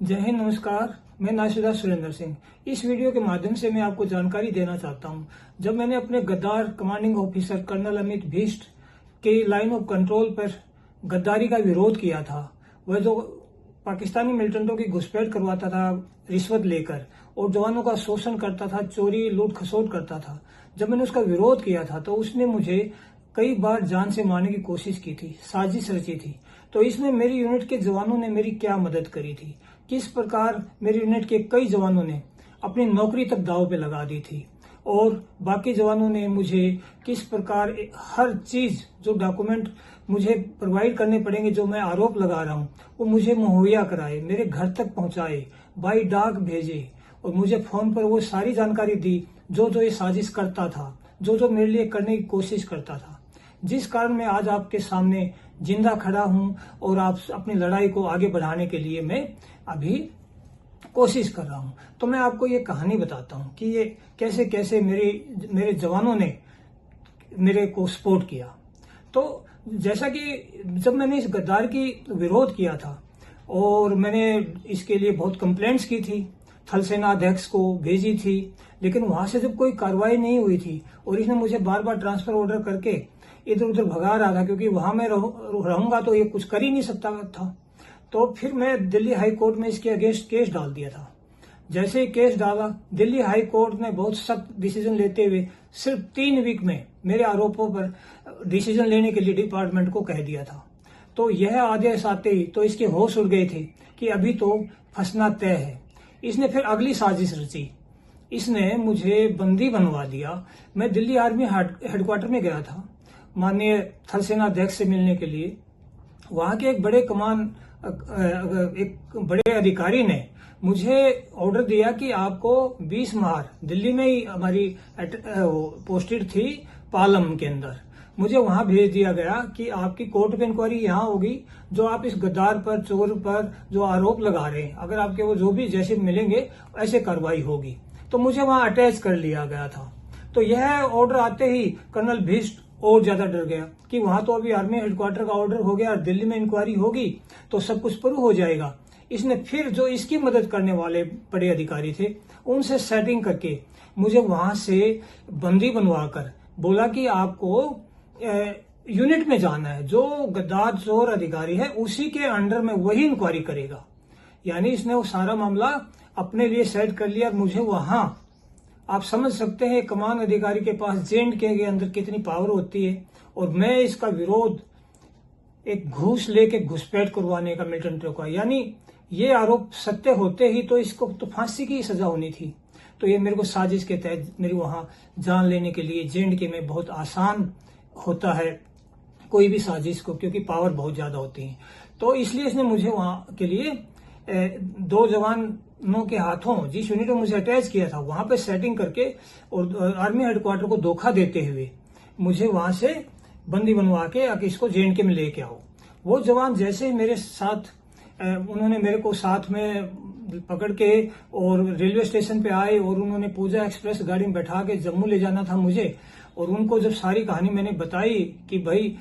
जय हिंद, नमस्कार। मैं नाशिदा सुरेंद्र सिंह। इस वीडियो के माध्यम से मैं आपको जानकारी देना चाहता हूं। जब मैंने अपने गद्दार कमांडिंग ऑफिसर कर्नल अमित भीष्ट के लाइन ऑफ कंट्रोल पर गद्दारी का विरोध किया था, वह जो पाकिस्तानी मिलिटेंटों की घुसपैठ करवाता था रिश्वत लेकर और जवानों का शोषण करता था, चोरी लूट खसोट करता था, जब मैंने उसका विरोध किया था तो उसने मुझे कई बार जान से मारने की कोशिश की थी, साजिश रची थी। तो इसमें मेरी यूनिट के जवानों ने मेरी क्या मदद करी थी, किस प्रकार मेरी यूनिट के कई जवानों ने अपनी नौकरी तक दांव पे लगा दी थी और बाकी जवानों ने मुझे किस प्रकार हर चीज जो डॉक्यूमेंट मुझे प्रोवाइड करने पड़ेंगे, जो मैं आरोप लगा रहा हूं, वो मुझे मुहैया कराए, मेरे घर तक पहुंचाए, बाई डाक भेजे और मुझे फोन पर वो सारी जानकारी दी जो जो ये साजिश करता था, जो जो मेरे लिए करने की कोशिश करता था। जिस कारण मैं आज आपके सामने जिंदा खड़ा हूं और आप अपनी लड़ाई को आगे बढ़ाने के लिए मैं अभी कोशिश कर रहा हूं। तो मैं आपको ये कहानी बताता हूं कि ये कैसे कैसे मेरे जवानों ने मेरे को सपोर्ट किया। तो जैसा कि जब मैंने इस गद्दार की विरोध किया था और मैंने इसके लिए बहुत कंप्लेंट्स की थी, थल सेना अध्यक्ष को भेजी थी, लेकिन वहां से जब कोई कार्रवाई नहीं हुई थी और इसने मुझे बार बार ट्रांसफर ऑर्डर करके इधर उधर भगा रहा था, क्योंकि वहां मैं रहूंगा तो ये कुछ कर ही नहीं सकता था। तो फिर मैं दिल्ली हाई कोर्ट में इसके अगेंस्ट केस डाल दिया था। जैसे ही केस डाला, दिल्ली हाई कोर्ट ने बहुत सख्त डिसीजन लेते हुए सिर्फ 3 वीक में मेरे आरोपों पर डिसीजन लेने के लिए डिपार्टमेंट को कह दिया था। तो यह आदेश आते ही तो इसके होश उड़ गए थे कि अभी तो फंसना तय है। इसने फिर अगली साजिश रची, इसने मुझे बंदी बनवा दिया। मैं दिल्ली आर्मी हेडक्वार्टर में गया था माननीय थल सेना अध्यक्ष से मिलने के लिए। वहां के एक बड़े अधिकारी ने मुझे ऑर्डर दिया कि आपको 20 माह दिल्ली में ही हमारी पोस्टेड थी पालम के अंदर, मुझे वहां भेज दिया गया कि आपकी कोर्ट ऑफ इंक्वायरी यहाँ होगी, जो आप इस गद्दार पर, चोर पर जो आरोप लगा रहे हैं, अगर आपके वो जो भी जैसे मिलेंगे ऐसे कार्रवाई होगी। तो मुझे वहां अटैच कर लिया गया था। तो यह ऑर्डर आते ही कर्नल भीष्ट और ज्यादा डर गया कि वहां तो अभी आर्मी हेडक्वार्टर का ऑर्डर हो गया और दिल्ली में इंक्वायरी होगी तो सब कुछ शुरू हो जाएगा। इसने फिर जो इसकी मदद करने वाले बड़े अधिकारी थे उनसे सेटिंग करके मुझे वहां से बंदी बनवाकर बोला कि आपको यूनिट में जाना है, जो गद्दार चोर अधिकारी है उसी के अंडर में वही इंक्वायरी करेगा। यानी इसने वो सारा मामला अपने लिए सेट कर लिया। मुझे वहां, आप समझ सकते हैं कमान अधिकारी के पास जे&के के अंदर कितनी पावर होती है, और मैं इसका विरोध एक घूस लेके घुसपैठ करवाने का मिलिटेंटों का, यानी ये आरोप सत्य होते ही तो इसको तो फांसी की सजा होनी थी। तो ये मेरे को साजिश के तहत मेरी वहां जान लेने के लिए जे&के में बहुत आसान होता है कोई भी साजिश को, क्योंकि पावर बहुत ज्यादा होती है। तो इसलिए इसने मुझे वहां के लिए 2 जवानों के हाथों, जिस यूनिट में मुझे अटैच किया था वहां पे सेटिंग करके और आर्मी हेडक्वार्टर को धोखा देते हुए मुझे वहां से बंदी बनवा के इसको जे&के में लेके आओ। वो जवान जैसे ही मेरे साथ, उन्होंने मेरे को साथ में पकड़ के और रेलवे स्टेशन पे आए और उन्होंने पूजा एक्सप्रेस गाड़ी में बैठा के जम्मू ले जाना था मुझे। और उनको जब सारी कहानी मैंने बताई कि भाई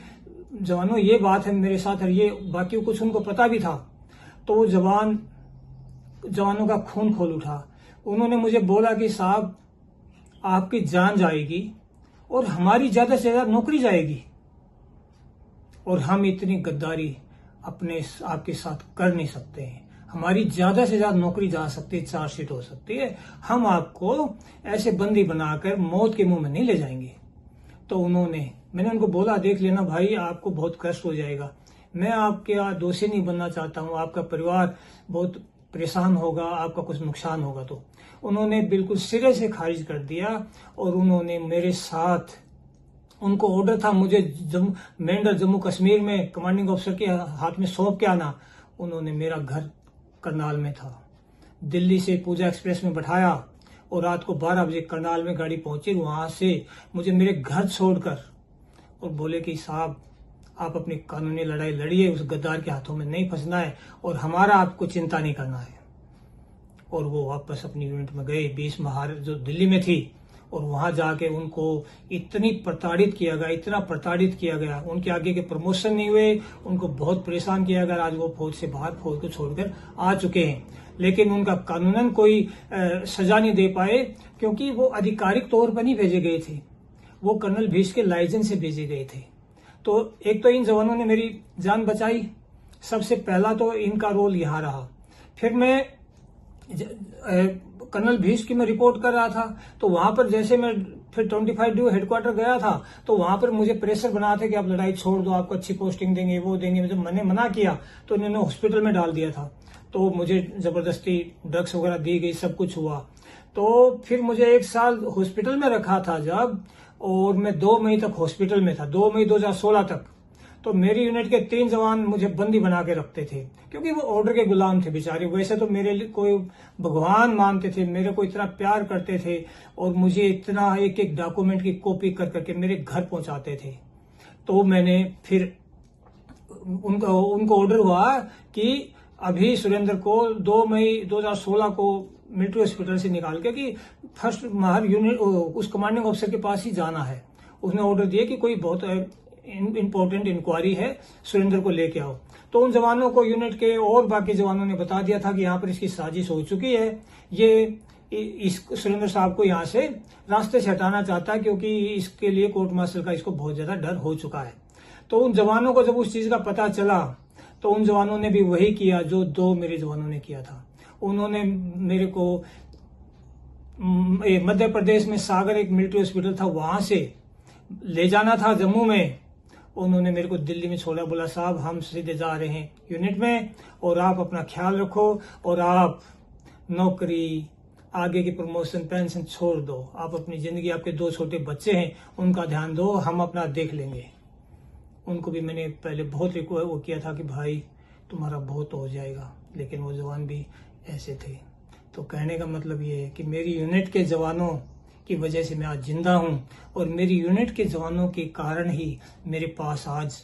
जवानों ये बात है मेरे साथ, और ये बाकी कुछ उनको पता भी था, तो वो जवानों का खून खोल उठा। उन्होंने मुझे बोला कि साहब आपकी जान जाएगी और हमारी ज्यादा से ज्यादा नौकरी जाएगी, और हम इतनी गद्दारी आपके साथ कर नहीं सकते हैं। हमारी ज्यादा से ज्यादा नौकरी जा सकती है, चार्जशीट हो सकती है, हम आपको ऐसे बंदी बनाकर मौत के मुंह में नहीं ले जाएंगे। तो मैंने उनको बोला, देख लेना भाई, आपको बहुत कष्ट हो जाएगा, मैं आपके दोषी नहीं बनना चाहता हूं, आपका परिवार बहुत परेशान होगा, आपका कुछ नुकसान होगा। तो उन्होंने बिल्कुल सिरे से खारिज कर दिया और उन्होंने मेरे साथ, उनको ऑर्डर था मुझे मेंढर जम्मू कश्मीर में कमांडिंग ऑफिसर के हाथ में सौंप के आना। उन्होंने मेरा घर करनाल में था, दिल्ली से पूजा एक्सप्रेस में बैठाया और रात को 12 बजे करनाल में गाड़ी पहुंची। वहां से मुझे मेरे घर छोड़कर और बोले कि साहब आप अपनी कानूनी लड़ाई लड़िए, उस गद्दार के हाथों में नहीं फंसना है और हमारा आपको चिंता नहीं करना है। और वो वापस अपनी यूनिट में गए। 20 महार जो दिल्ली में थी और वहां जाके उनको इतना प्रताड़ित किया गया, उनके आगे के प्रमोशन नहीं हुए, उनको बहुत परेशान किया गया। आज वो फौज से बाहर, फौज को छोड़कर आ चुके हैं, लेकिन उनका कानूनन कोई सजा नहीं दे पाए, क्योंकि वो आधिकारिक तौर पर नहीं भेजे गए थे, वो कर्नल भीष्म के लाइसेंस से भेजे गए थे। तो एक तो इन जवानों ने मेरी जान बचाई, सबसे पहला तो इनका रोल यहाँ रहा। फिर मैं कर्नल भीष्म की मैं रिपोर्ट कर रहा था, तो वहां पर जैसे मैं फिर 25 ड्यू हेडक्वार्टर गया था, तो वहां पर मुझे प्रेशर बना था कि आप लड़ाई छोड़ दो, आपको अच्छी पोस्टिंग देंगे, वो देंगे। जब मैंने मना किया तो इन्होंने हॉस्पिटल में डाल दिया था, तो मुझे जबरदस्ती ड्रग्स वगैरह दी गई, सब कुछ हुआ। तो फिर मुझे 1 साल हॉस्पिटल में रखा था जब, और मैं 2 मई तक हॉस्पिटल में था, 2 मई 2016 तक। तो मेरी यूनिट के 3 जवान मुझे बंदी बना के रखते थे, क्योंकि वो ऑर्डर के गुलाम थे बेचारे। वैसे तो मेरे लिए कोई भगवान मानते थे, मेरे को इतना प्यार करते थे, और मुझे इतना एक एक डॉक्यूमेंट की कॉपी कर करके मेरे घर पहुंचाते थे। तो मैंने फिर उनको ऑर्डर हुआ कि अभी सुरेंद्र को 2 मई 2016 को मिलिट्री हॉस्पिटल से निकाल के कि फर्स्ट महार यूनिट उस कमांडिंग ऑफिसर के पास ही जाना है। उसने ऑर्डर दिया कि कोई बहुत इंपॉर्टेंट इंक्वायरी है, सुरेंद्र को लेके आओ। तो उन जवानों को यूनिट के और बाकी जवानों ने बता दिया था कि यहाँ पर इसकी साजिश हो चुकी है, ये इस सुरेंद्र साहब को यहाँ से रास्ते से हटाना चाहता है, क्योंकि इसके लिए कोर्ट मार्शल का इसको बहुत ज्यादा डर हो चुका है। तो उन जवानों को जब उस चीज का पता चला, तो उन जवानों ने भी वही किया जो 2 मेरे जवानों ने किया था। उन्होंने मेरे को मध्य प्रदेश में सागर एक मिलिट्री हॉस्पिटल था, वहां से ले जाना था जम्मू में। उन्होंने मेरे को दिल्ली में छोड़ा, बोला साहब हम सीधे जा रहे हैं यूनिट में, और आप अपना ख्याल रखो, और आप नौकरी, आगे की प्रमोशन, पेंशन छोड़ दो, आप अपनी जिंदगी, आपके 2 छोटे बच्चे हैं उनका ध्यान दो, हम अपना देख लेंगे। उनको भी मैंने पहले बहुत वो किया था कि भाई तुम्हारा बहुत हो जाएगा, लेकिन वो जवान भी ऐसे थे। तो कहने का मतलब ये है कि मेरी यूनिट के जवानों की वजह से मैं आज जिंदा हूं, और मेरी यूनिट के जवानों के कारण ही मेरे पास आज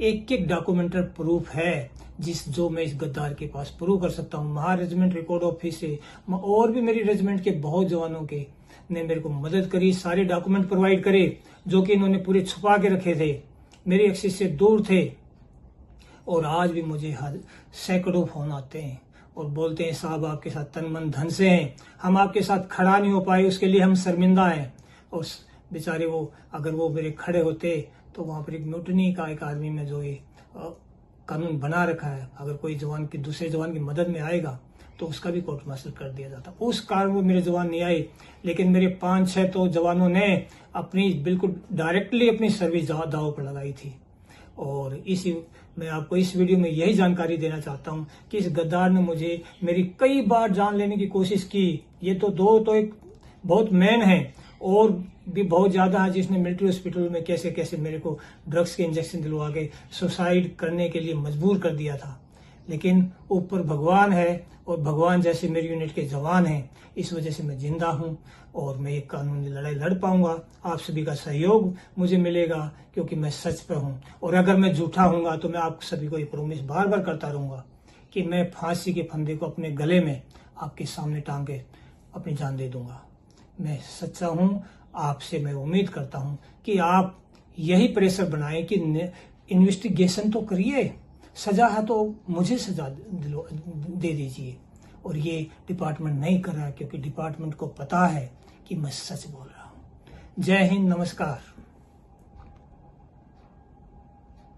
एक एक डॉक्यूमेंटल प्रूफ है, जो मैं इस गद्दार के पास प्रूव कर सकता हूं। महा रेजिमेंट रिकॉर्ड ऑफिस से और भी मेरी रेजिमेंट के बहुत जवानों के ने मेरे को मदद करी, सारे डॉक्यूमेंट प्रोवाइड करे, जो कि इन्होंने पूरे छुपा के रखे थे, मेरी एक्सेस से दूर थे। और आज भी मुझे सैकड़ों फोन आते हैं और बोलते हैं साहब आपके साथ तन मन धन से हैं, हम आपके साथ खड़ा नहीं हो पाए, उसके लिए हम शर्मिंदा हैं। और बेचारे वो, अगर वो मेरे खड़े होते तो वहां पर एक म्यूटनी का एक आर्मी में जो ये कानून बना रखा है, अगर कोई जवान की दूसरे जवान की मदद में आएगा तो उसका भी कोर्ट मार्शल कर दिया जाता। उस कारण वो मेरे जवान नहीं आए, लेकिन मेरे 5-6 तो जवानों ने अपनी बिल्कुल डायरेक्टली अपनी सर्विस दाव पर लगाई थी। और इसी मैं आपको इस वीडियो में यही जानकारी देना चाहता हूं कि इस गद्दार ने मुझे मेरी कई बार जान लेने की कोशिश की। ये तो 2 तो एक बहुत मेन है, और भी बहुत ज्यादा है, जिसने मिलिट्री हॉस्पिटल में कैसे कैसे मेरे को ड्रग्स के इंजेक्शन दिलवा के सुसाइड करने के लिए मजबूर कर दिया था। लेकिन ऊपर भगवान है, और भगवान जैसे मेरी यूनिट के जवान हैं, इस वजह से मैं जिंदा हूं, और मैं एक कानूनी लड़ाई लड़ पाऊंगा। आप सभी का सहयोग मुझे मिलेगा, क्योंकि मैं सच पे हूं। और अगर मैं झूठा हूंगा तो मैं आप सभी को ये प्रॉमिस बार बार करता रहूंगा कि मैं फांसी के फंदे को अपने गले में आपके सामने टांग के अपनी जान दे दूंगा। मैं सच्चा हूं, आपसे मैं उम्मीद करता हूं कि आप यही प्रेशर बनाएं कि इन्वेस्टिगेशन तो करिए, सजा है तो मुझे सजा दे दीजिए। और ये डिपार्टमेंट नहीं कर रहा है, क्योंकि डिपार्टमेंट को पता है कि मैं सच बोल रहा हूं। जय हिंद, नमस्कार।